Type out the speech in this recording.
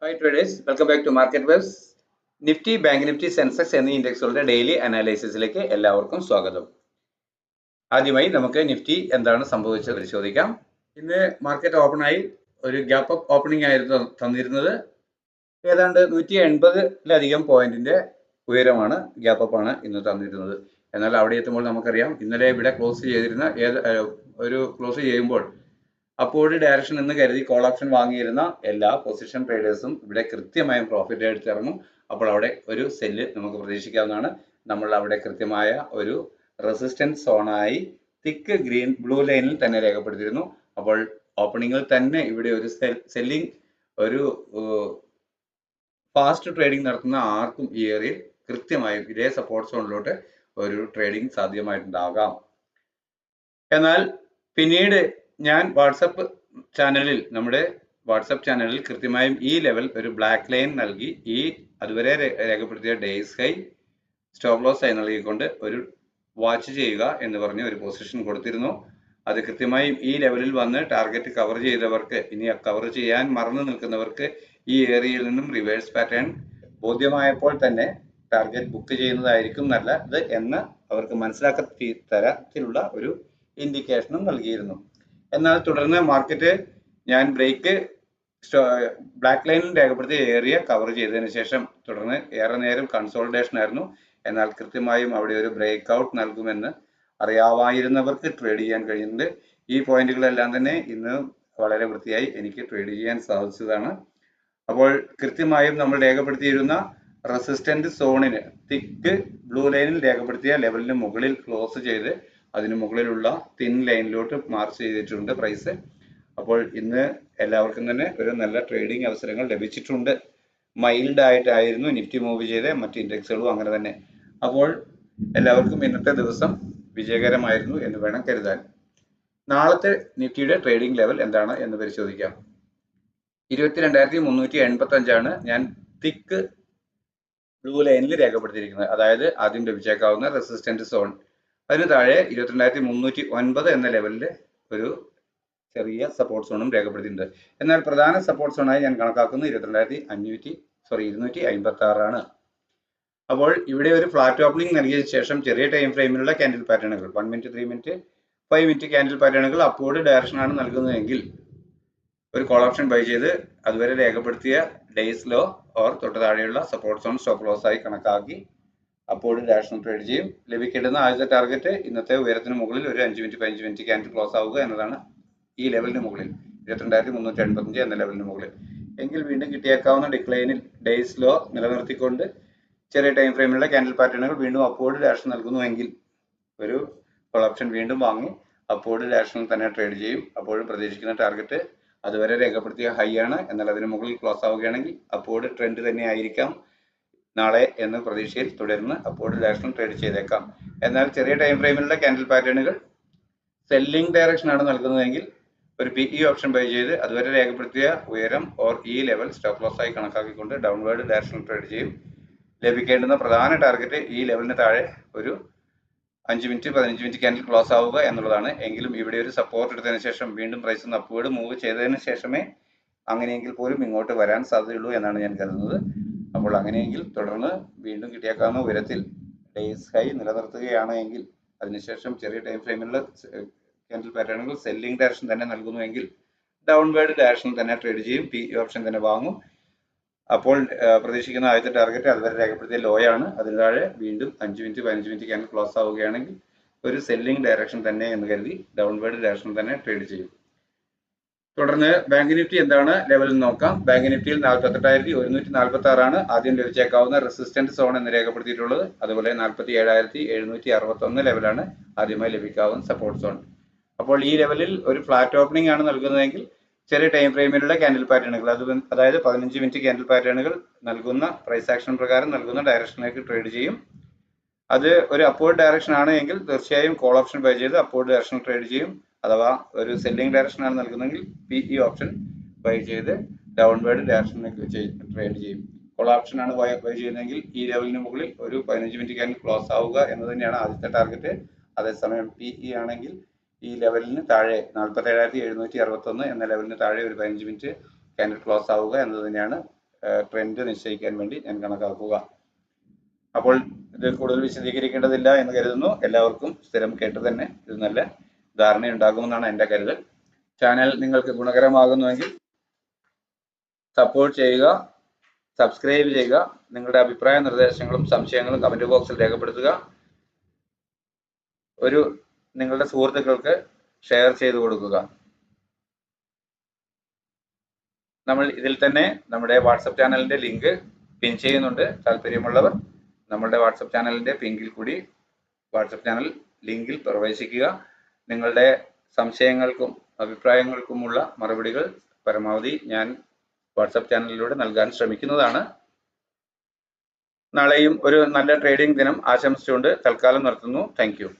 Hi traders, welcome back to Market Webs. Nifty bank Nifty Sensex എന്നീ ഇൻഡെക്സുകളുടെ daily അനാലിസിസിലേക്ക് എല്ലാവർക്കും സ്വാഗതം. ആദ്യമായി നമുക്ക് നിഫ്റ്റി എന്താണ് സംഭവിച്ചത് പരിശോധിക്കാം. ഇന്ന് മാർക്കറ്റ് ഓപ്പണായി ഒരു ഗ്യാപ്പ് അപ്പ് ഓപ്പണിംഗ് ആയിരുന്നു തന്നിരുന്നത്. ഏതാണ്ട് 180-ലധികം പോയിന്റിന്റെ ഉയരമാണ് ഗ്യാപ്പ് അപ്പ് ആണ് ഇന്ന് തന്നിരുന്നത്. എന്നാൽ അവിടെ എത്തുമ്പോൾ നമുക്കറിയാം ഇന്നലെ ഇവിടെ ക്ലോസ് ചെയ്തിരുന്ന ക്ലോസ് ചെയ്യുമ്പോൾ അപ്പോഴ് ഡയറക്ഷൻ എന്ന് കരുതി കോൾ ഓപ്ഷൻ വാങ്ങിയിരുന്ന എല്ലാ പൊസിഷൻ ട്രേഡേഴ്സും ഇവിടെ കൃത്യമായും പ്രോഫിറ്റ് എടുത്തിറങ്ങും. അപ്പോൾ അവിടെ ഒരു സെല്ല് നമുക്ക് പ്രതീക്ഷിക്കാവുന്നതാണ്. നമ്മൾ അവിടെ കൃത്യമായ ഒരു റെസിസ്റ്റൻസ് സോണായി തിക്ക് ബ്ലൂ ലൈനിൽ തന്നെ രേഖപ്പെടുത്തിയിരുന്നു. അപ്പോൾ ഓപ്പണിംഗിൽ തന്നെ ഇവിടെ ഒരു സെല്ലിംഗ് ഒരു ഫാസ്റ്റ് ട്രേഡിംഗ് നടത്തുന്ന ആർക്കും ഈ ഏരിയയിൽ കൃത്യമായും ഇതേ സപ്പോർട്ട് സോണിലോട്ട് ഒരു ട്രേഡിംഗ് സാധ്യമായിട്ടുണ്ടാകാം. എന്നാൽ പിന്നീട് ഞാൻ നമ്മുടെ വാട്സപ്പ് ചാനലിൽ കൃത്യമായും ഈ ലെവൽ ഒരു ബ്ലാക്ക് ലൈൻ നൽകി അതുവരെ രേഖപ്പെടുത്തിയ ഡേയ്സ് ഹൈ സ്റ്റോപ്പ് ലോസ് ആയി നൽകിക്കൊണ്ട് ഒരു വാച്ച് ചെയ്യുക എന്ന് പറഞ്ഞ് ഒരു പൊസിഷൻ കൊടുത്തിരുന്നു. അത് കൃത്യമായും ഈ ലെവലിൽ വന്ന് ടാർഗറ്റ് കവർ ചെയ്തവർക്ക്, ഇനി കവർ ചെയ്യാൻ മറന്നു നിൽക്കുന്നവർക്ക് ഈ ഏരിയയിൽ നിന്നും റിവേഴ്സ് പാറ്റേൺ ബോധ്യമായപ്പോൾ തന്നെ ടാർഗറ്റ് ബുക്ക് ചെയ്യുന്നതായിരിക്കും നല്ലത് എന്ന് അവർക്ക് മനസ്സിലാക്കി തരത്തിലുള്ള ഒരു ഇൻഡിക്കേഷനും നൽകിയിരുന്നു. എന്നാൽ തുടർന്ന് മാർക്കറ്റ് ഞാൻ ബ്ലാക്ക് ലൈനിൽ രേഖപ്പെടുത്തിയ ഏരിയ കവർ ചെയ്തതിനു ശേഷം തുടർന്ന് ഏറെ നേരം കൺസോളിഡേഷൻ ആയിരുന്നു. എന്നാൽ കൃത്യമായും അവിടെ ഒരു ബ്രേക്ക് ഔട്ട് നൽകുമെന്ന് അറിയാമായിരുന്നവർക്ക് ട്രേഡ് ചെയ്യാൻ കഴിയുന്നുണ്ട്. ഈ പോയിന്റുകളെല്ലാം തന്നെ ഇന്ന് വളരെ വൃത്തിയായി എനിക്ക് ട്രേഡ് ചെയ്യാൻ സാധിച്ചതാണ്. അപ്പോൾ കൃത്യമായും നമ്മൾ രേഖപ്പെടുത്തിയിരുന്ന റെസിസ്റ്റന്റ് സോണിന് തിക്ക് ബ്ലൂ ലൈനിൽ രേഖപ്പെടുത്തിയ ലെവലിന് മുകളിൽ ക്ലോസ് ചെയ്ത് അതിന് മുകളിലുള്ള തിൻ ലൈനിലോട്ട് മാർച്ച് ചെയ്തിട്ടുണ്ട് പ്രൈസ്. അപ്പോൾ ഇന്ന് എല്ലാവർക്കും തന്നെ ഒരു നല്ല ട്രേഡിംഗ് അവസരങ്ങൾ ലഭിച്ചിട്ടുണ്ട്. മൈൽഡ് ആയിട്ടായിരുന്നു നിഫ്റ്റി മൂവ് ചെയ്ത്, മറ്റ് ഇൻഡെക്സുകളും അങ്ങനെ തന്നെ. അപ്പോൾ എല്ലാവർക്കും ഇന്നത്തെ ദിവസം വിജയകരമായിരുന്നു എന്ന് വേണം കരുതാൻ. നാളത്തെ നിഫ്റ്റിയുടെ ട്രേഡിംഗ് ലെവൽ എന്താണ് എന്ന് പരിശോധിക്കാം. 22,385 ഞാൻ തിക്ക് ബ്ലൂ ലൈനിൽ രേഖപ്പെടുത്തിയിരിക്കുന്നത്. അതായത് ആദ്യം ലഭിച്ചേക്കാവുന്ന റെസിസ്റ്റന്റ് സോൺ. അതിന് താഴെ 22,309 എന്ന ലെവലിൽ ഒരു ചെറിയ സപ്പോർട്ട് സോണും രേഖപ്പെടുത്തിയിട്ടുണ്ട്. എന്നാൽ പ്രധാന സപ്പോർട്ട് സോണായി ഞാൻ കണക്കാക്കുന്നത് 256 ആണ്. അപ്പോൾ ഇവിടെ ഒരു ഫ്ലാറ്റ് ഓപ്പണിംഗ് നൽകിയതിനു ശേഷം ചെറിയ ടൈം ഫ്രെയിമിലുള്ള ക്യാൻഡിൽ പാറ്റേണുകൾ 1 മിനിറ്റ്, 3 മിനിറ്റ്, 5 മിനിറ്റ് ക്യാൻഡിൽ പാറ്റേണുകൾ അപ്വേർഡ് ഡയറക്ഷനാണ് നൽകുന്നതെങ്കിൽ ഒരു കോൾ ഓപ്ഷൻ ബൈ ചെയ്ത് അതുവരെ രേഖപ്പെടുത്തിയ ഡേയ്സ് ലോ ഓർ തൊട്ട് താഴെയുള്ള സപ്പോർട്ട് സോൺ സ്റ്റോപ്പ് ലോസ് ആയി കണക്കാക്കി അപ്പോഴും ഡയറക്ഷൻ ട്രേഡ് ചെയ്യും. ലഭിക്കേണ്ടുന്ന ആദ്യത്തെ ടാർഗറ്റ് ഇന്നത്തെ ഉയരത്തിന് മുകളിൽ ഒരു 5 മിനിറ്റ് 15 മിനിറ്റ് ക്യാൻഡിൽ ക്ലോസ് ആവുക എന്നതാണ്. ഈ ലെവലിന് മുകളിൽ 22,385 എന്ന ലെവലിന് മുകളിൽ എങ്കിൽ വീണ്ടും കിട്ടിയേക്കാവുന്ന ഡിക്ലൈനിൽ ഡേയ്സ് ലോ നിലനിർത്തിക്കൊണ്ട് ചെറിയ ടൈം ഫ്രെയിമിലുള്ള ക്യാൻഡിൽ പാറ്റേണുകൾ വീണ്ടും അപ്പോഴും ഡയറക്ഷൻ നൽകുന്നുവെങ്കിൽ ഒരു കോൾ ഓപ്ഷൻ വീണ്ടും വാങ്ങി അപ്പോഴും ഡയറക്ഷനിൽ തന്നെ ട്രേഡ് ചെയ്യും. അപ്പോഴും പ്രതീക്ഷിക്കുന്ന ടാർഗറ്റ് അതുവരെ രേഖപ്പെടുത്തിയ ഹൈ ആണ്. എന്നാൽ അതിന് മുകളിൽ ക്ലോസ് ആവുകയാണെങ്കിൽ അപ്പോഴും ട്രെൻഡ് തന്നെ ആയിരിക്കാം നാളെ എന്ന പ്രതീക്ഷയിൽ തുടർന്ന് അപ്പോഴും ഡയറക്ഷൻ ട്രേഡ് ചെയ്തേക്കാം. എന്നാൽ ചെറിയ ടൈം ഫ്രെയിമിലുള്ള ക്യാൻഡിൽ പാറ്റേണുകൾ സെല്ലിംഗ് ഡയറക്ഷൻ ആണ് നൽകുന്നതെങ്കിൽ ഒരു PE ഓപ്ഷൻ ബൈ ചെയ്ത് അതുവരെ രേഖപ്പെടുത്തിയ ഉയരം ഓർ ഈ ലെവൽ സ്റ്റോപ്പ് ലോസ് ആയി കണക്കാക്കിക്കൊണ്ട് ഡൗൺവേർഡ് ഡയറക്ഷൻ ട്രേഡ് ചെയ്യും. ലഭിക്കേണ്ടുന്ന പ്രധാന ടാർഗറ്റ് ഈ ലെവലിന് താഴെ ഒരു 5 മിനിറ്റ് 15 മിനിറ്റ് ക്യാൻഡിൽ ക്ലോസ് ആവുക എന്നുള്ളതാണ്. എങ്കിലും ഇവിടെ ഒരു സപ്പോർട്ട് എടുത്തതിന് ശേഷം വീണ്ടും പ്രൈസ് ഒന്ന് അപ്വേർഡ് മൂവ് ചെയ്തതിന് ശേഷമേ അങ്ങനെയെങ്കിൽ പോലും ഇങ്ങോട്ട് വരാൻ സാധ്യതയുള്ളൂ എന്നാണ് ഞാൻ കരുതുന്നത്. അപ്പോൾ അങ്ങനെയെങ്കിൽ തുടർന്ന് വീണ്ടും കിട്ടിയേക്കാവുന്ന ഉയരത്തിൽ ഡേയ്സ് ഹൈ നിലനിർത്തുകയാണ് എങ്കിൽ അതിനുശേഷം ചെറിയ ടൈം ഫ്രെയിമിലുള്ള ക്യാൻഡിൽ പാറ്റേണുകൾ സെല്ലിംഗ് ഡയറക്ഷൻ തന്നെ നൽകുന്നുവെങ്കിൽ ഡൗൺവേർഡ് ഡയറക്ഷൻ തന്നെ ട്രേഡ് ചെയ്യും. PE ഓപ്ഷൻ തന്നെ വാങ്ങും. അപ്പോൾ പ്രതീക്ഷിക്കുന്ന ആദ്യത്തെ ടാർഗറ്റ് അതുവരെ രേഖപ്പെടുത്തിയ ലോ ആണ്. അതിന് താഴെ വീണ്ടും 5 മിനിറ്റ് 15 മിനിറ്റ് ക്യാൻഡിൽ ക്ലോസ് ആവുകയാണെങ്കിൽ ഒരു സെല്ലിംഗ് ഡയറക്ഷൻ തന്നെ എന്ന് കരുതി ഡൗൺവേർഡ് ഡയറക്ഷൻ തന്നെ ട്രേഡ് ചെയ്യും. തുടർന്ന് ബാങ്ക് നിഫ്റ്റി എന്താണ് ലെവൽ നോക്കാം. ബാങ്ക് നിഫ്റ്റിയിൽ 48,146 ആണ് ആദ്യം ലഭിച്ചേക്കാവുന്ന റെസിസ്റ്റന്റ് സോൺ എന്ന് രേഖപ്പെടുത്തിയിട്ടുള്ളത്. അതുപോലെ 47,761 ലെവലാണ് ആദ്യമായി ലഭിക്കാവുന്ന സപ്പോർട്ട് സോൺ. അപ്പോൾ ഈ ലെവലിൽ ഒരു ഫ്ലാറ്റ് ഓപ്പണിംഗ് ആണ് നൽകുന്നതെങ്കിൽ ചെറിയ ടൈം ഫ്രെയിമിലുള്ള ക്യാൻഡിൽ പാറ്റേണുകൾ അതായത് 15 മിനിറ്റ് ക്യാൻഡിൽ പാറ്റേണുകൾ നൽകുന്ന പ്രൈസ് ആക്ഷൻ പ്രകാരം നൽകുന്ന ഡയറക്ഷനിലേക്ക് ട്രേഡ് ചെയ്യും. അത് ഒരു അപ്വേർഡ് ഡയറക്ഷൻ ആണ് എങ്കിൽ തീർച്ചയായും കോൾ ഓപ്ഷൻ ബൈ ചെയ്ത് അപ്വേർഡ് ഡയറക്ഷൻ ട്രേഡ് ചെയ്യും. അഥവാ ഒരു സെല്ലിംഗ് ഡയറക്ഷൻ ആണ് നൽകുന്നതെങ്കിൽ PE ഓപ്ഷൻ ബൈ ചെയ്ത് ഡൗൺവേർഡ് ഡയറക്ഷനിലേക്ക് ട്രേഡ് ചെയ്യും. കോൾ ഓപ്ഷൻ ആണ് ബൈ ചെയ്യുന്നതെങ്കിൽ ഈ ലെവലിന് മുകളിൽ ഒരു 15 മിനിറ്റ് ക്യാൻഡിൽ ക്ലോസ് ആവുക എന്ന് തന്നെയാണ് ആദ്യത്തെ ടാർഗറ്റ്. അതേസമയം PE ആണെങ്കിൽ ഈ ലെവലിന് താഴെ 47,761 എന്ന ലെവലിന് താഴെ ഒരു 15 മിനിറ്റ് ക്യാൻഡിൽ ക്ലോസ് ആവുക എന്നത് തന്നെയാണ് ട്രെൻഡ് നിശ്ചയിക്കാൻ വേണ്ടി ഞാൻ കണക്കാക്കുക. അപ്പോൾ ഇത് കൂടുതൽ വിശദീകരിക്കേണ്ടതില്ല എന്ന് കരുതുന്നു. എല്ലാവർക്കും സ്ഥിരം കേട്ട് തന്നെ ഇത് നല്ല ധാരണയുണ്ടാകുമെന്നാണ് എൻ്റെ കരുതൽ. ചാനൽ നിങ്ങൾക്ക് ഗുണകരമാകുന്നുവെങ്കിൽ സപ്പോർട്ട് ചെയ്യുക, സബ്സ്ക്രൈബ് ചെയ്യുക. നിങ്ങളുടെ അഭിപ്രായ നിർദ്ദേശങ്ങളും സംശയങ്ങളും കമന്റ് ബോക്സിൽ രേഖപ്പെടുത്തുക. നിങ്ങളുടെ സുഹൃത്തുക്കൾക്ക് ഷെയർ ചെയ്തു കൊടുക്കുക. നമ്മൾ ഇതിൽ തന്നെ നമ്മുടെ വാട്സപ്പ് ചാനലിന്റെ ലിങ്ക് പിൻ ചെയ്യുന്നുണ്ട്. താല്പര്യമുള്ളവർ നമ്മളുടെ വാട്സപ്പ് ചാനലിന്റെ പിങ്കിൽ കൂടി വാട്സപ്പ് ചാനൽ ലിങ്കിൽ പ്രവേശിക്കുക. നിങ്ങളുടെ സംശയങ്ങൾക്കും അഭിപ്രായങ്ങൾക്കുമുള്ള മറുപടികൾ പരമാവധി ഞാൻ വാട്സപ്പ് ചാനലിലൂടെ നൽകാൻ ശ്രമിക്കുന്നതാണ്. നാളെയും ഒരു നല്ല ട്രേഡിംഗ് ദിനം ആശംസിച്ചുകൊണ്ട് തൽക്കാലം നിർത്തുന്നു. Thank you.